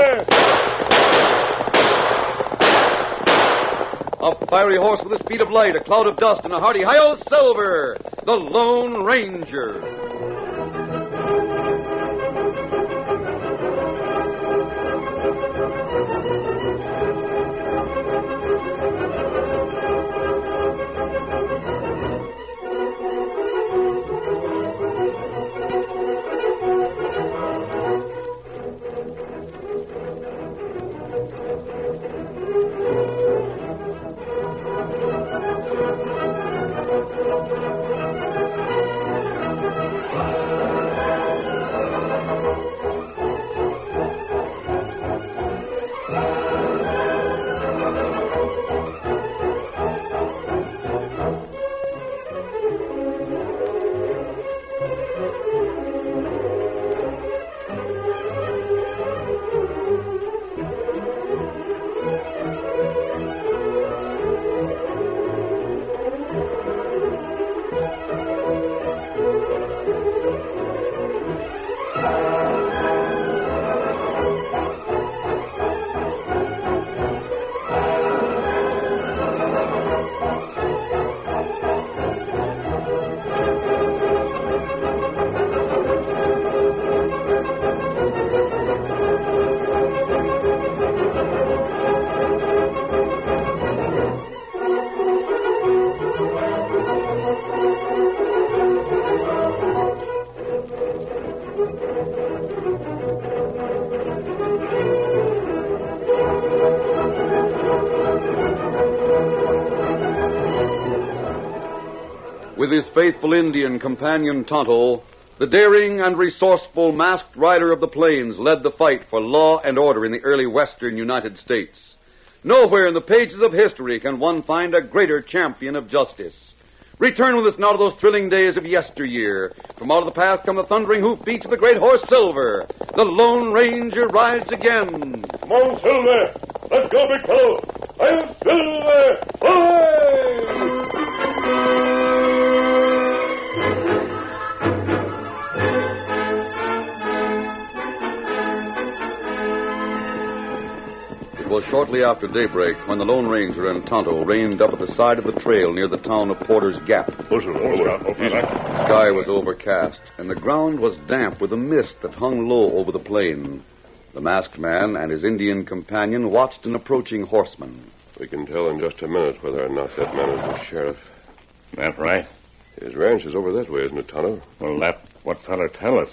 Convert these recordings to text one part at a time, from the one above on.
Silver! A fiery horse with the speed of light, a cloud of dust, and a hearty hi-yo, Silver, the Lone Ranger. With his faithful Indian companion Tonto, the daring and resourceful masked rider of the plains led the fight for law and order in the early western United States. Nowhere in the pages of history can one find a greater champion of justice. Return with us now to those thrilling days of yesteryear. From out of the past come the thundering hoofbeats of the great horse Silver. The Lone Ranger rides again. Come on, Silver! Let's go, big fellow! I'm Silver! Away! It was shortly after daybreak when the Lone Ranger and Tonto reined up at the side of the trail near the town of Porter's Gap. The sky was overcast, and the ground was damp with a mist that hung low over the plain. The masked man and his Indian companion watched an approaching horseman. We can tell in just a minute whether or not that man is the sheriff. That right? His ranch is over that way, isn't it, Tonto? Well, that what feller tell us?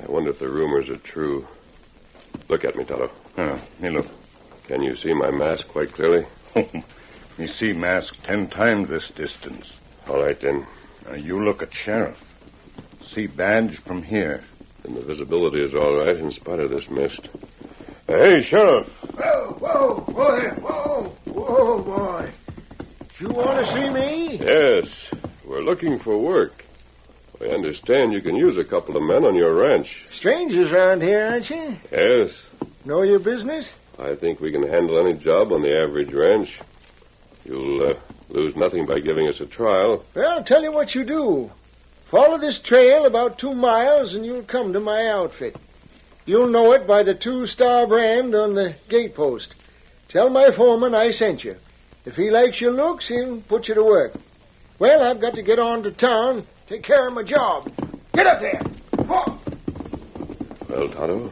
I wonder if the rumors are true. Look at me, Tonto. Me look. Can you see my mask quite clearly? Me see mask 10 times this distance. All right, then. Now, you look at sheriff. See badge from here. And the visibility is all right in spite of this mist. Hey, Sheriff. Whoa, boy. You want to see me? Yes. We're looking for work. I understand you can use a couple of men on your ranch. Strangers around here, aren't you? Yes. Know your business? I think we can handle any job on the average ranch. You'll lose nothing by giving us a trial. Well, I'll tell you what you do. Follow this trail about 2 miles and you'll come to my outfit. You'll know it by the 2-star brand on the gatepost. Tell my foreman I sent you. If he likes your looks, he'll put you to work. Well, I've got to get on to town, take care of my job. Get up there. Come on. Well, Tonto,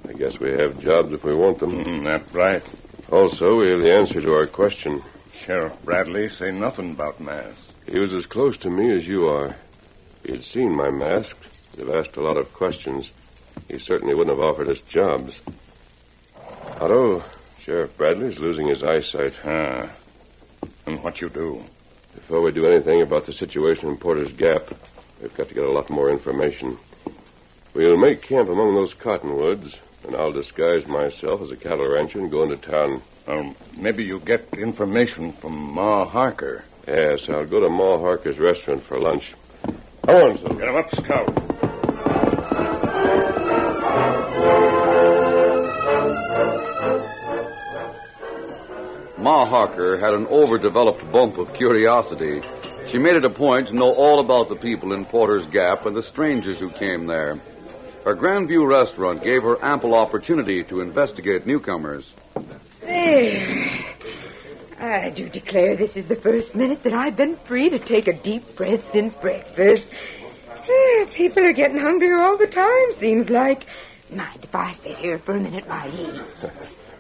I guess we have jobs if we want them. That's right. Also, we have the answer to our question. Sheriff Bradley say nothing about mask. He was as close to me as you are. If he'd seen my mask, he'd have asked a lot of questions. He certainly wouldn't have offered us jobs. Otto, Sheriff Bradley's losing his eyesight. And what you do? Before we do anything about the situation in Porter's Gap, we've got to get a lot more information. We'll make camp among those cottonwoods, and I'll disguise myself as a cattle rancher and go into town. Maybe you get information from Ma Harker. Yes, I'll go to Ma Harker's restaurant for lunch. Come on, Silver. Get him up, Scout. Ma Harker had an overdeveloped bump of curiosity. She made it a point to know all about the people in Porter's Gap and the strangers who came there. Her Grandview restaurant gave her ample opportunity to investigate newcomers. There. I do declare this is the first minute that I've been free to take a deep breath since breakfast. People are getting hungrier all the time, seems like. Mind if I sit here for a minute while you eat?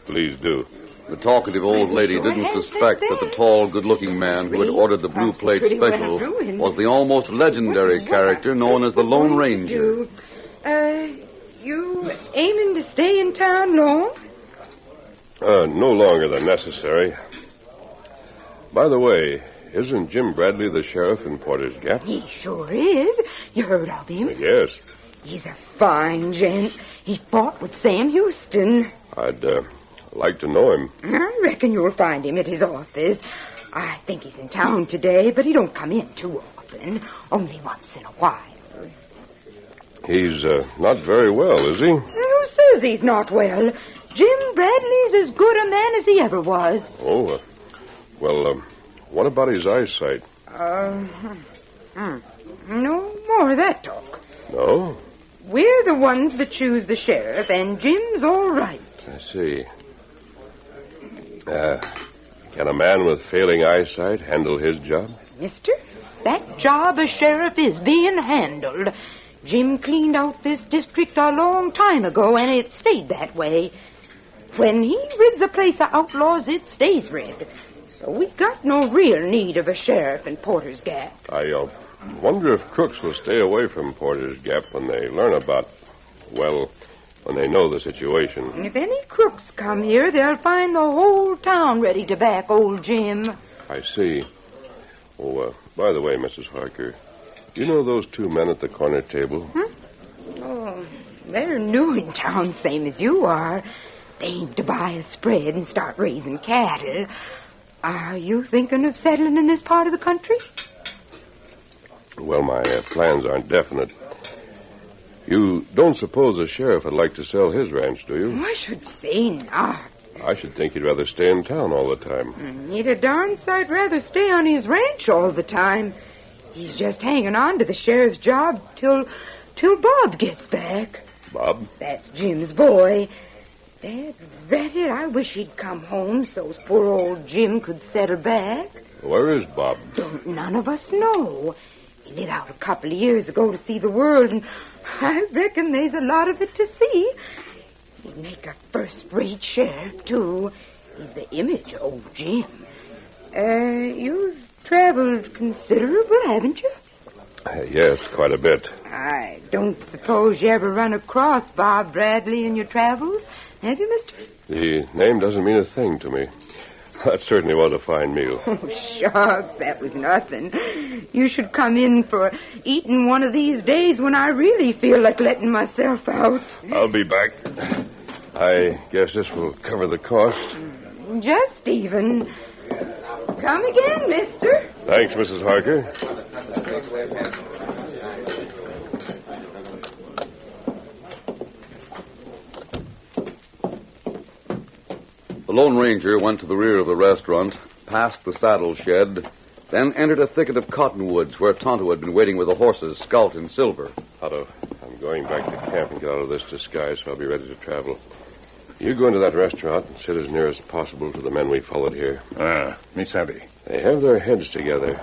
Please do. The talkative old lady didn't suspect that the tall, good-looking man who had ordered the blue plate special was the almost legendary character known as the Lone Ranger. You aiming to stay in town long? No longer than necessary. By the way, isn't Jim Bradley the sheriff in Porter's Gap? He sure is. You heard of him? Yes. He's a fine gent. He fought with Sam Houston. I'd like to know him. I reckon you'll find him at his office. I think he's in town today, but he don't come in too often. Only once in a while. He's not very well, is he? Who says he's not well? Jim Bradley's as good a man as he ever was. Oh, well, what about his eyesight? No more of that talk. No? We're the ones that choose the sheriff, and Jim's all right. I see. Can a man with failing eyesight handle his job? Mister, that job as sheriff is being handled. Jim cleaned out this district a long time ago, and it stayed that way. When he rids a place of outlaws, it stays rid. So we got no real need of a sheriff in Porter's Gap. I wonder if crooks will stay away from Porter's Gap when they learn about, well, when they know the situation. If any crooks come here, they'll find the whole town ready to back old Jim. I see. Oh, by the way, Mrs. Harker, do you know those two men at the corner table? Oh, they're new in town, same as you are. They aim to buy a spread and start raising cattle. Are you thinking of settling in this part of the country? Well, my plans aren't definite. You don't suppose the sheriff would like to sell his ranch, do you? I should say not. I should think he'd rather stay in town all the time. He'd a darn sight rather stay on his ranch all the time. He's just hanging on to the sheriff's job till Bob gets back. Bob? That's Jim's boy. Dad, ratted, I wish he'd come home so poor old Jim could settle back. Where is Bob? Don't none of us know. He lit out a couple of years ago to see the world, and I reckon there's a lot of it to see. He'd make a first-rate sheriff, too. He's the image of old Jim. You've traveled considerable, haven't you? Yes, quite a bit. I don't suppose you ever run across Bob Bradley in your travels, have you, mister? The name doesn't mean a thing to me. That certainly was a fine meal. Oh, shucks, that was nothing. You should come in for eating one of these days when I really feel like letting myself out. I'll be back. I guess this will cover the cost. Just even. Come again, mister. Thanks, Mrs. Harker. The Lone Ranger went to the rear of the restaurant, passed the saddle shed, then entered a thicket of cottonwoods where Tonto had been waiting with the horses, Scout and Silver. Otto, I'm going back to camp and get out of this disguise so I'll be ready to travel. You go into that restaurant and sit as near as possible to the men we followed here. Me savvy. They have their heads together.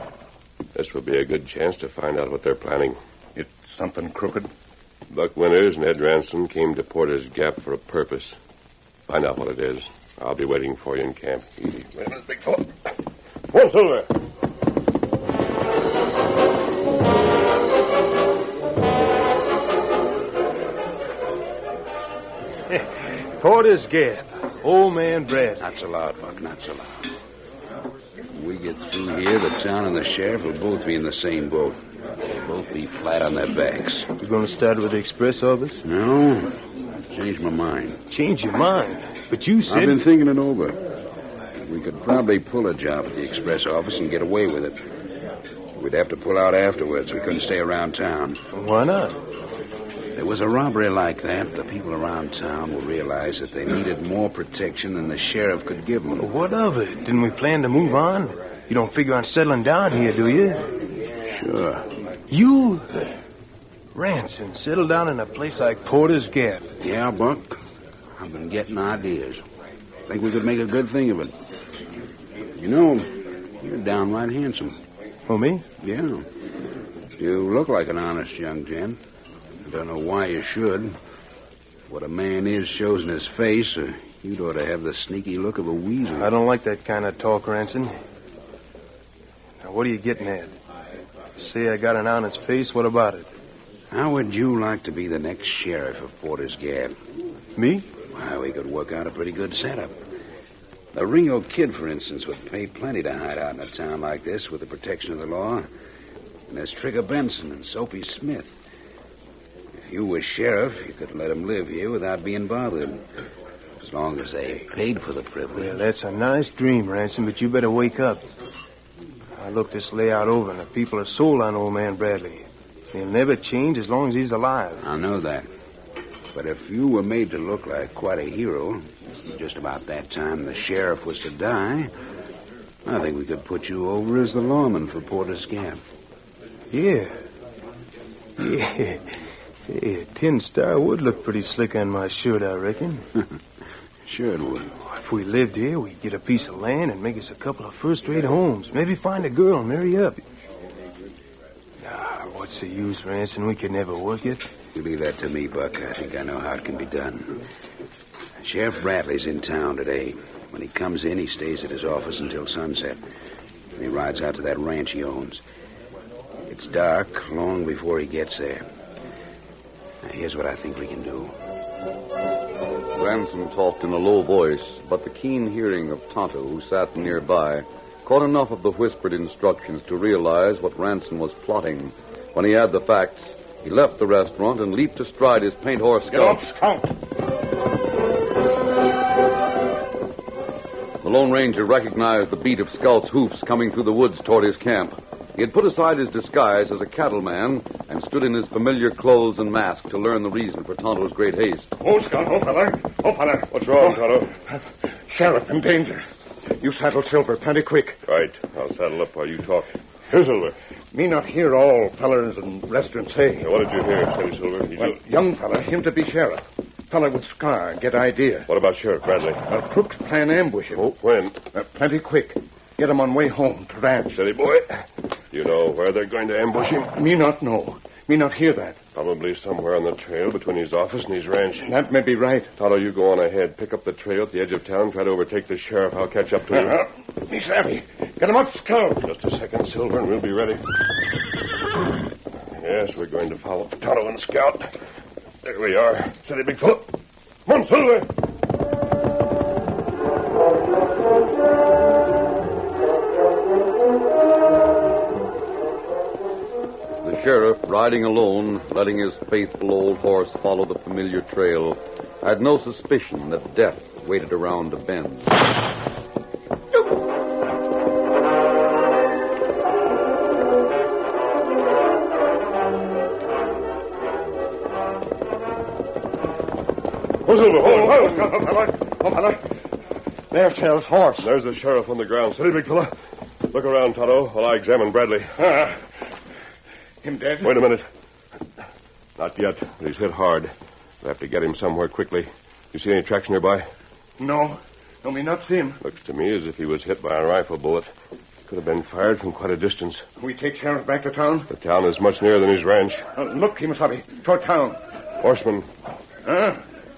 This will be a good chance to find out what they're planning. It's something crooked? Buck Winters and Ed Ransom came to Porter's Gap for a purpose. Find out what it is. I'll be waiting for you in camp. Easy. Wait a minute, big fella. One, Silver. Porter's Gap. Old man Brad. Not so loud, Buck, not so loud. When we get through here, the town and the sheriff will both be in the same boat. They'll both be flat on their backs. You going to start with the express office? No, changed my mind. Change your mind. But you said... I've been thinking it over. We could probably pull a job at the express office and get away with it. We'd have to pull out afterwards. We couldn't stay around town. Why not? If there was a robbery like that, the people around town will realize that they needed more protection than the sheriff could give them. What of it? Didn't we plan to move on? You don't figure on settling down here, do you? Sure. You... Ransom, settle down in a place like Porter's Gap. Yeah, Buck. I've been getting ideas. Think we could make a good thing of it. You know, you're downright handsome. Oh, me? Yeah. You look like an honest young gent. I don't know why you should. What a man is shows in his face. You'd ought to have the sneaky look of a weasel. I don't like that kind of talk, Ransom. Now, what are you getting at? Say I got an honest face, what about it? How would you like to be the next sheriff of Porter's Gap? Me? Well, we could work out a pretty good setup. The Ringo Kid, for instance, would pay plenty to hide out in a town like this with the protection of the law. And there's Trigger Benson and Soapy Smith. If you were sheriff, you could let them live here without being bothered. As long as they paid for the privilege. Well, that's a nice dream, Ransom, but you better wake up. I looked this layout over, and the people are sold on old man Bradley. He'll never change as long as he's alive. I know that. But if you were made to look like quite a hero, just about that time the sheriff was to die, I think we could put you over as the lawman for Porter's Gap. Yeah. Yeah. Hey, a tin star would look pretty slick on my shirt, I reckon. Sure it would. If we lived here, we'd get a piece of land and make us a couple of first-rate homes. Maybe find a girl and marry up. What's the use, Ransom? We could never work it. You leave that to me, Buck. I think I know how it can be done. Sheriff Bradley's in town today. When he comes in, he stays at his office until sunset. And he rides out to that ranch he owns. It's dark long before he gets there. Now, here's what I think we can do. Ransom talked in a low voice, but the keen hearing of Tonto, who sat nearby, caught enough of the whispered instructions to realize what Ransom was plotting. When he had the facts, he left the restaurant and leaped astride his paint horse Scout. Get off, Scout! The Lone Ranger recognized the beat of Scout's hoofs coming through the woods toward his camp. He had put aside his disguise as a cattleman and stood in his familiar clothes and mask to learn the reason for Tonto's great haste. Oh, Scout, oh, feller. Oh, feller. What's wrong, Tonto? Sheriff in danger. You saddle Silver plenty quick. Right. I'll saddle up while you talk. Here, Silver. Me not hear all fellers in restaurant say. Now, what did you hear, Steady Silver? Well, young fella, him to be sheriff. Fella with scar, get idea. What about Sheriff Bradley? Crooks plan ambush him. Oh, when? Plenty quick. Get him on way home to ranch. Steady, boy. You know where they're going to ambush him? Me not know. Me not hear that. Probably somewhere on the trail between his office and his ranch. That may be right. Tonto, you go on ahead. Pick up the trail at the edge of town. Try to overtake the sheriff. I'll catch up to you. Me savvy. Get him up, Scout. Just a second, Silver, and we'll be ready. Yes, we're going to follow Tonto and Scout. There we are. Steady, big fellow. Come on, Silver. The sheriff, riding alone, letting his faithful old horse follow the familiar trail, had no suspicion that death waited around a bend. Oh, Silver, Oh, fella. There's Sheriff's horse. There's the sheriff on the ground. Steady, big fella. Look around, Tonto, while I examine Bradley. Him dead? Wait a minute. Not yet, but he's hit hard. We'll have to get him somewhere quickly. You see any tracks nearby? No. No, me not see him. Looks to me as if he was hit by a rifle bullet. Could have been fired from quite a distance. We take Sheriff back to town? The town is much nearer than his ranch. Look, Kimasabi, toward town. Horseman,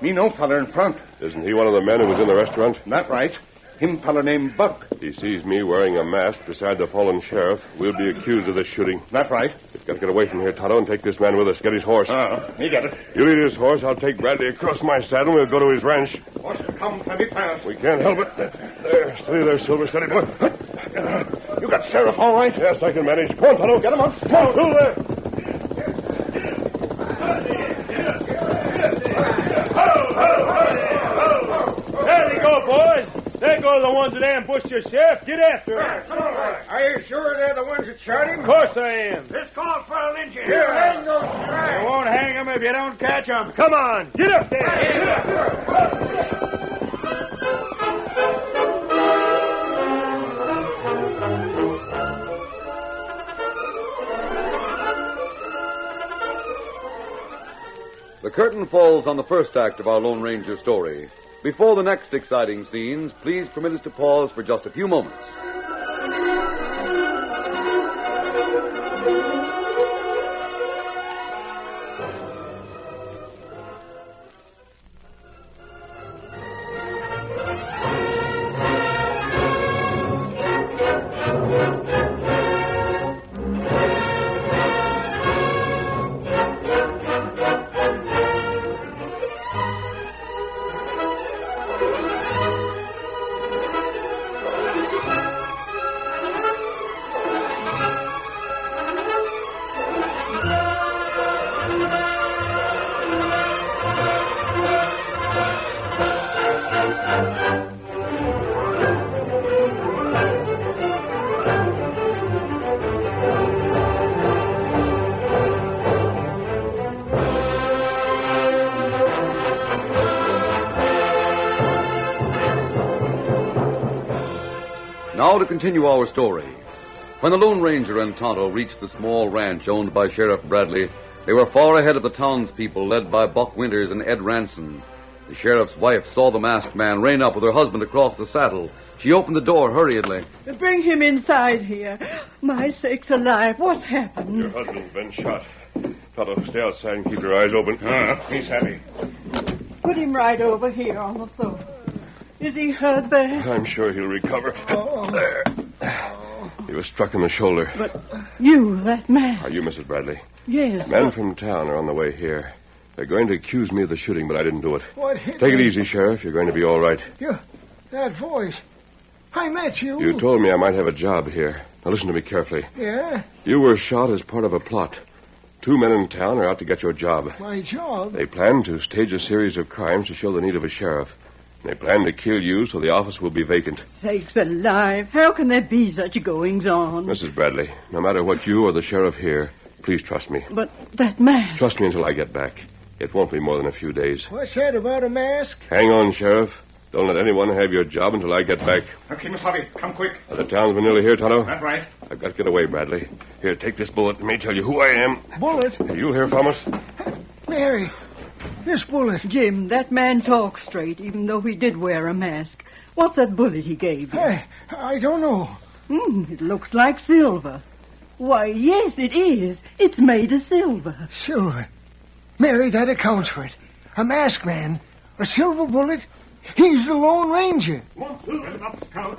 Me no fella in front. isn't he one of the men who was in the restaurant? That right. Him fella named Buck. If he sees me wearing a mask beside the fallen sheriff, we'll be accused of this shooting. That right. We've got to get away from here, Tonto, and take this man with us. Get his horse. Me get it. You lead his horse. I'll take Bradley across my saddle, and we'll go to his ranch. Horse come plenty fast. We can't help it. There, steady there, Silver. Steady, boy. You got Sheriff all right? Yes, I can manage. Come on, Tonto. Get him up. Come on, Silver. There you go, boys. There go the ones that ambushed your sheriff. Get after him. Are you sure they're the ones that shot him? Of course I am. This call for a lynching. Here, hang those stripes. You won't hang him if you don't catch him. Come on. Get up there. curtain falls on the first act of our Lone Ranger story. Before the next exciting scenes, please permit us to pause for just a few moments. Now to continue our story. When the Lone Ranger and Tonto reached the small ranch owned by Sheriff Bradley, they were far ahead of the townspeople led by Buck Winters and Ed Ranson. The sheriff's wife saw the masked man rein up with her husband across the saddle. She opened the door hurriedly. Bring him inside here. My sakes alive, what's happened? Your husband's been shot. Tonto, stay outside and keep your eyes open. He's happy. Put him right over here on the sofa. Is he hurt bad? I'm sure he'll recover. There. He was struck in the shoulder. But you, that man. Are you Mrs. Bradley? Yes. Men from town are on the way here. They're going to accuse me of the shooting, but I didn't do it. What hit Take it me? easy, Sheriff. You're going to be all right. That voice. I met you. You told me I might have a job here. Now listen to me carefully. Yeah? You were shot as part of a plot. 2 men in town are out to get your job. My job? They plan to stage a series of crimes to show the need of a sheriff. They plan to kill you so the office will be vacant. Sakes alive, how can there be such goings-on? Mrs. Bradley, no matter what you or the sheriff hear, please trust me. But that mask... Trust me until I get back. It won't be more than a few days. What's that about a mask? Hang on, Sheriff. Don't let anyone have your job until I get back. Okay, Miss Hobby, come quick. Are the townsmen nearly here, Tonto? That's right. I've got to get away, Bradley. Here, take this bullet. It may tell you who I am. Bullet? You'll hear from us. Mary, this bullet. Jim, that man talks straight, even though he did wear a mask. What's that bullet he gave you? I don't know. It looks like silver. Why, yes, it is. It's made of silver. Silver. Mary, that accounts for it. A masked man. A silver bullet. He's the Lone Ranger. 1, 2, and up, count.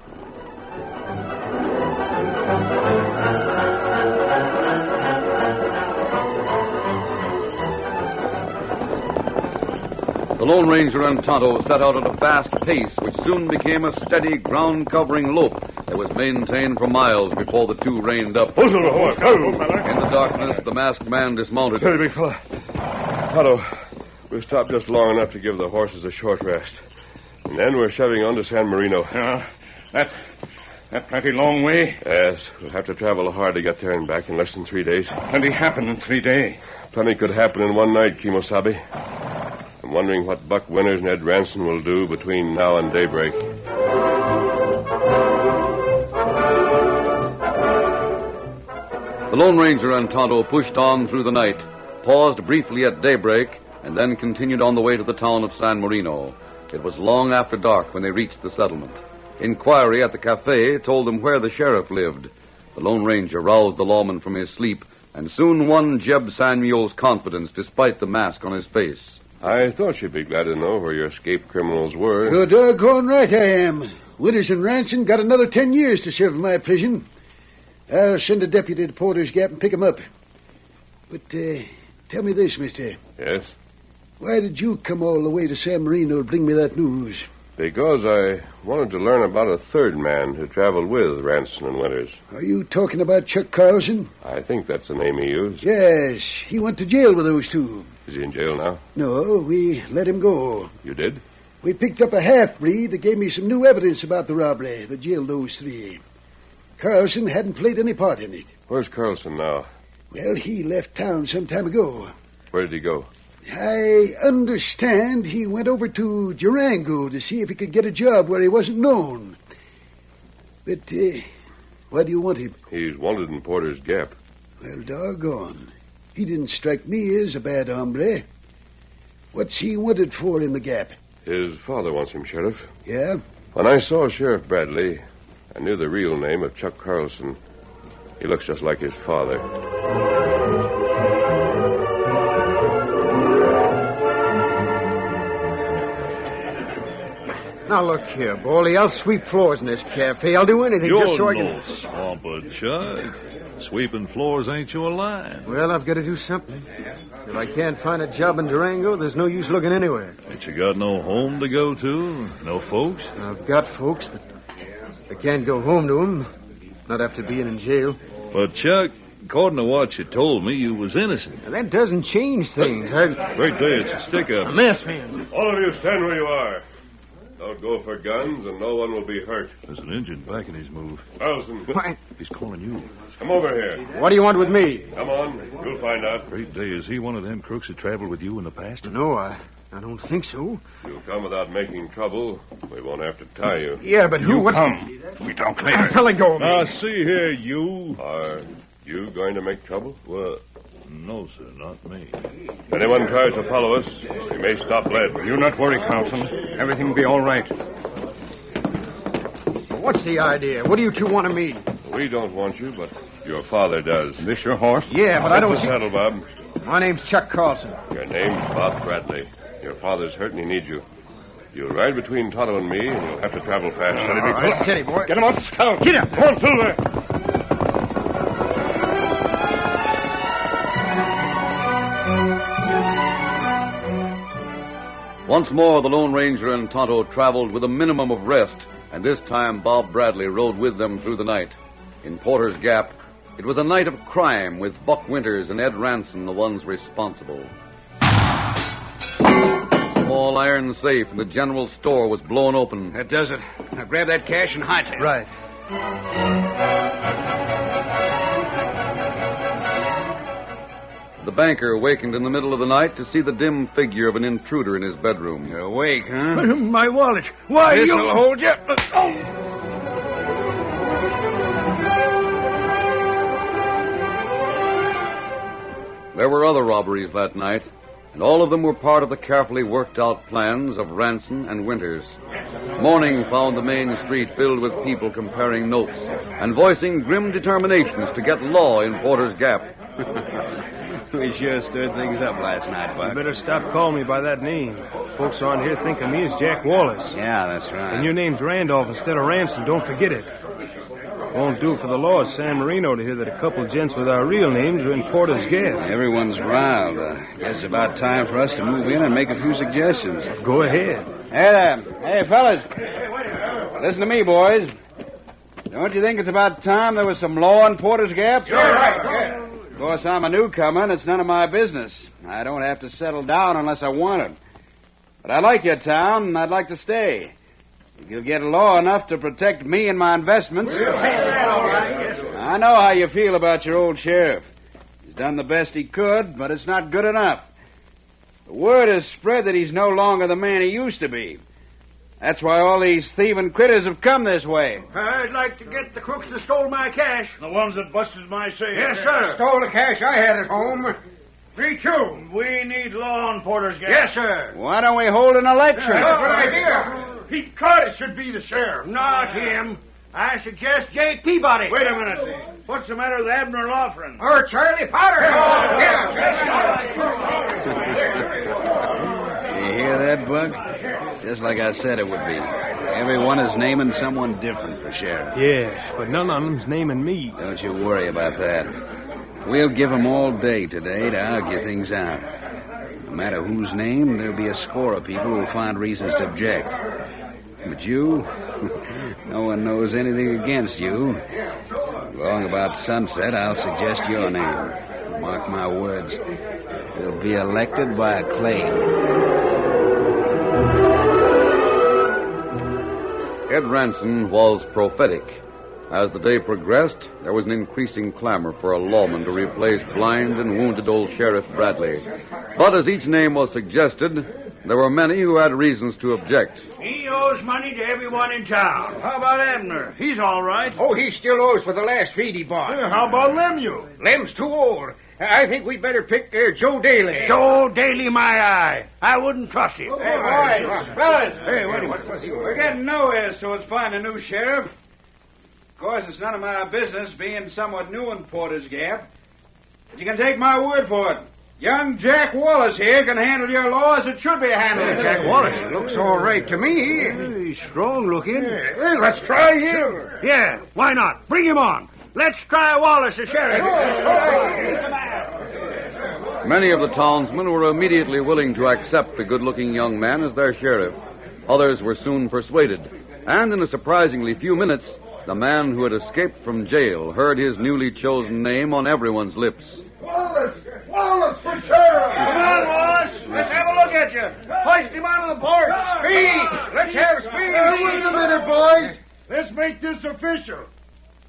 The Lone Ranger and Tonto set out at a fast pace, which soon became a steady, ground-covering lope that was maintained for miles before the two reined up. Who's on the horse? Go! In the darkness, the masked man dismounted. Steady, big fella. Tonto, we'll stop just long enough to give the horses a short rest. And then we're shoving on to San Marino. That plenty long way. Yes, we'll have to travel hard to get there and back in less than 3 days. Plenty happened in 3 days. Plenty could happen in one night, Kimosabe. I'm wondering what Buck Winters and Ed Ranson will do between now and daybreak. The Lone Ranger and Tonto pushed on through the night, paused briefly at daybreak, and then continued on the way to the town of San Marino. It was long after dark when they reached the settlement. Inquiry at the cafe told them where the sheriff lived. The Lone Ranger roused the lawman from his sleep and soon won Jeb Samuel's confidence despite the mask on his face. I thought you'd be glad to know where your escaped criminals were. You're doggone right I am. Winters and Ranson got another 10 years to serve in my prison. I'll send a deputy to Porter's Gap and pick 'em up. But, tell me this, mister. Yes? Why did you come all the way to San Marino to bring me that news? Because I wanted to learn about a third man who traveled with Ranson and Winters. Are you talking about Chuck Carlson? I think that's the name he used. Yes, he went to jail with those two. Is he in jail now? No, we let him go. You did? We picked up a half-breed that gave me some new evidence about the robbery that jailed those three. Carlson hadn't played any part in it. Where's Carlson now? Well, he left town some time ago. Where did he go? I understand he went over to Durango to see if he could get a job where he wasn't known. But, why do you want him? He's wanted in Porter's Gap. Well, doggone. He didn't strike me as a bad hombre. What's he wanted for in the Gap? His father wants him, Sheriff. Yeah? When I saw Sheriff Bradley, I knew the real name of Chuck Carlson. He looks just like his father. Now, look here, Baldy. I'll sweep floors in this cafe. I'll do anything just so I can... You're no swamper, Chuck. Sweeping floors ain't your line. Well, I've got to do something. If I can't find a job in Durango, there's no use looking anywhere. Ain't you got no home to go to? No folks? I've got folks, but I can't go home to them. Not after being in jail. But, Chuck, according to what you told me, you was innocent. Now, that doesn't change things. Wait there, it's a stick-up. A mess, man. All of you stand where you are. Don't go for guns, and no one will be hurt. There's an engine backing his move. Carlson. What? He's calling you. Come over here. What do you want with me? Come on. You'll find out. Great day. Is he one of them crooks that traveled with you in the past? No, I don't think so. You'll come without making trouble. We won't have to tie you. Yeah, but who? Come. We don't clear. Let go of me. Now, see here, you. Are you going to make trouble? Well, no, sir, not me. If anyone tries to follow us, we may stop lead. You not worry, Carlson. Everything will be all right. What's the idea? What do you two want of me? We don't want you, but your father does. This your horse? Yeah, but I don't... Get the saddle, Bob. My name's Chuck Carlson. Your name's Bob Bradley. Your father's hurt and he needs you. You'll ride between Tonto and me, and you'll have to travel fast. Steady, All right, steady, boy. Get him up, Scout. Get up. Come on, Silver. Once more, the Lone Ranger and Tonto traveled with a minimum of rest, and this time Bob Bradley rode with them through the night. In Porter's Gap, it was a night of crime, with Buck Winters and Ed Ranson the ones responsible. A small iron safe in the general store was blown open. That does it. Now grab that cash and hightail it. Right. The banker awakened in the middle of the night to see the dim figure of an intruder in his bedroom. You're awake, huh? My wallet. Why, This'll hold you. There were other robberies that night, and all of them were part of the carefully worked-out plans of Ranson and Winters. Morning found the main street filled with people comparing notes and voicing grim determinations to get law in Porter's Gap. We sure stirred things up last night, You Buck. better stop calling me by that name. Folks around here think of me as Jack Wallace. Yeah, that's right. And your name's Randolph instead of Ransom. Don't forget it. Won't do for the law at San Marino to hear that a couple of gents with our real names are in Porter's Gap. Everyone's riled. Guess it's about time for us to move in and make a few suggestions. Go ahead. Hey there. Hey, fellas. Listen to me, boys. Don't you think it's about time there was some law in Porter's Gap? You're right. Yeah. Of course, I'm a newcomer, and it's none of my business. I don't have to settle down unless I want it. But I like your town, and I'd like to stay. If you'll get law enough to protect me and my investments. I know how you feel about your old sheriff. He's done the best he could, but it's not good enough. The word has spread that he's no longer the man he used to be. That's why all these thieving critters have come this way. I'd like to get the crooks that stole my cash. The ones that busted my safe. Yes, sir. Stole the cash I had at home. Me too. We need law on Porter's Gap. Yes, sir. Why don't we hold an election? Good idea. Pete Carter should be the sheriff. Not him. I suggest J. Peabody. Wait a minute. What's the matter with Abner Loughran? Or Charlie Potter. You hear that, Buck? Just like I said it would be. Everyone is naming someone different for sheriff. Yeah, but none of them's naming me. Don't you worry about that. We'll give them all day today to argue things out. No matter who's named, there'll be a score of people who'll find reasons to object. But you, no one knows anything against you. Long about sunset, I'll suggest your name. Mark my words. You'll be elected by a claim. Ed Ranson was prophetic. As the day progressed, there was an increasing clamor for a lawman to replace blind and wounded old Sheriff Bradley. But as each name was suggested, there were many who had reasons to object. He owes money to everyone in town. How about Abner? He's all right. Oh, he still owes for the last feed he bought. How about Lemuel? Lem's too old. I think we'd better pick Joe Daly. Joe Daly, my eye. I wouldn't trust him. Hey, boys, fellas. Hey, what's he? We're getting nowhere towards finding a new sheriff. Of course, it's none of my business, being somewhat new in Porter's Gap. But you can take my word for it. Young Jack Wallace here can handle your law as it should be handled. Jack Wallace looks all right to me. He's strong looking. Hey, let's try him. Yeah, why not? Bring him on. Let's try Wallace as sheriff. Many of the townsmen were immediately willing to accept the good-looking young man as their sheriff. Others were soon persuaded, and in a surprisingly few minutes, the man who had escaped from jail heard his newly chosen name on everyone's lips. Wallace! Wallace for sheriff! Come on, Wallace! Let's have a look at you. Hoist him onto the porch. Speed! Let's have speed! Wait a minute, boys. Let's make this official.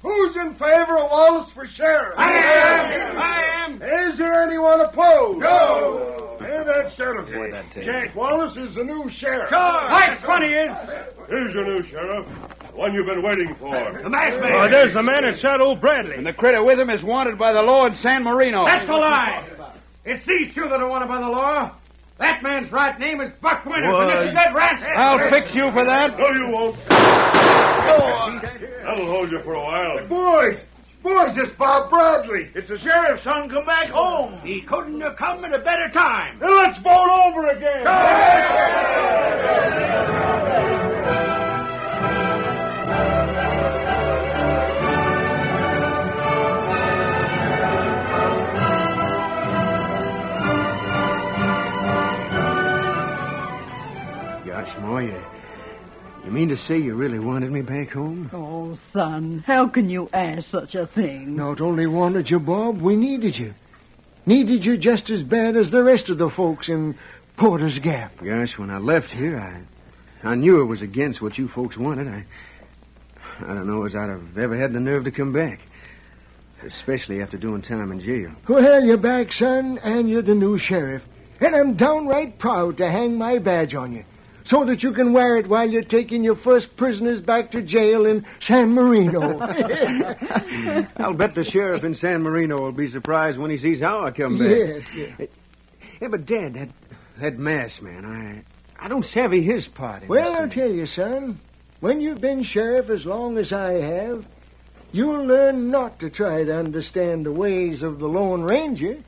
Who's in favor of Wallace for sheriff? I am! Is there anyone opposed? No! And that settles it. Jack Wallace is the new sheriff. Right, 20 is. Here's your new sheriff. The one you've been waiting for. The masked man. There's the man that shot old Bradley. And the critter with him is wanted by the law in San Marino. That's a lie. It's these two that are wanted by the law. That man's right name is Buck Winters, and this is Ed Ransom. I'll fix you for that. No, you won't. That'll hold you for a while. Boys, it's Bob Bradley. It's the sheriff's son come back home. He couldn't have come at a better time. Then let's vote over again. Gosh, Ma, you mean to say you really wanted me back home? Oh, son, how can you ask such a thing? Not only wanted you, Bob, we needed you. Needed you just as bad as the rest of the folks in Porter's Gap. Gosh, when I left here, I knew it was against what you folks wanted. I don't know as I'd have ever had the nerve to come back. Especially after doing time in jail. Well, you're back, son, and you're the new sheriff. And I'm downright proud to hang my badge on you, so that you can wear it while you're taking your first prisoners back to jail in San Marino. I'll bet the sheriff in San Marino will be surprised when he sees how I come back. Yes. Yeah, but, Dad, that masked man, I don't savvy his part in Well, this I'll thing. tell you, son, when you've been sheriff as long as I have, you'll learn not to try to understand the ways of the Lone Ranger.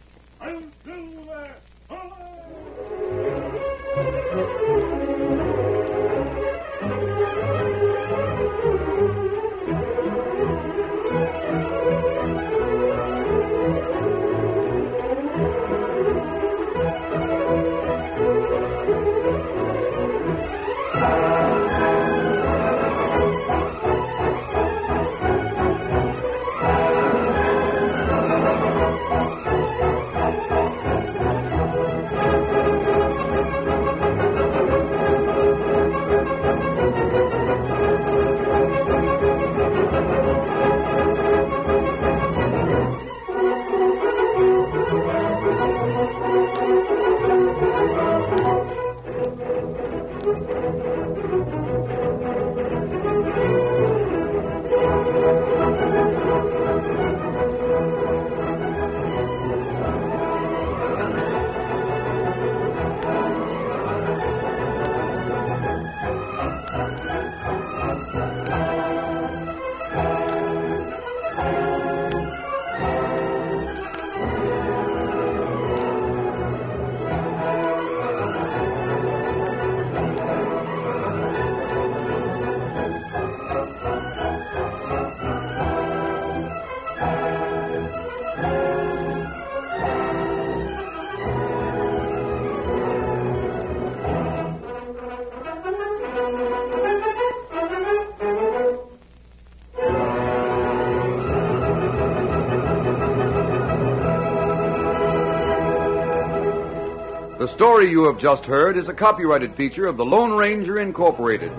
The story you have just heard is a copyrighted feature of the Lone Ranger Incorporated.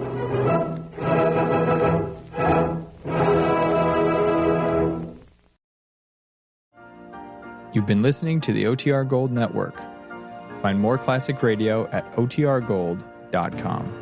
You've been listening to the OTR Gold Network. Find more classic radio at otrgold.com.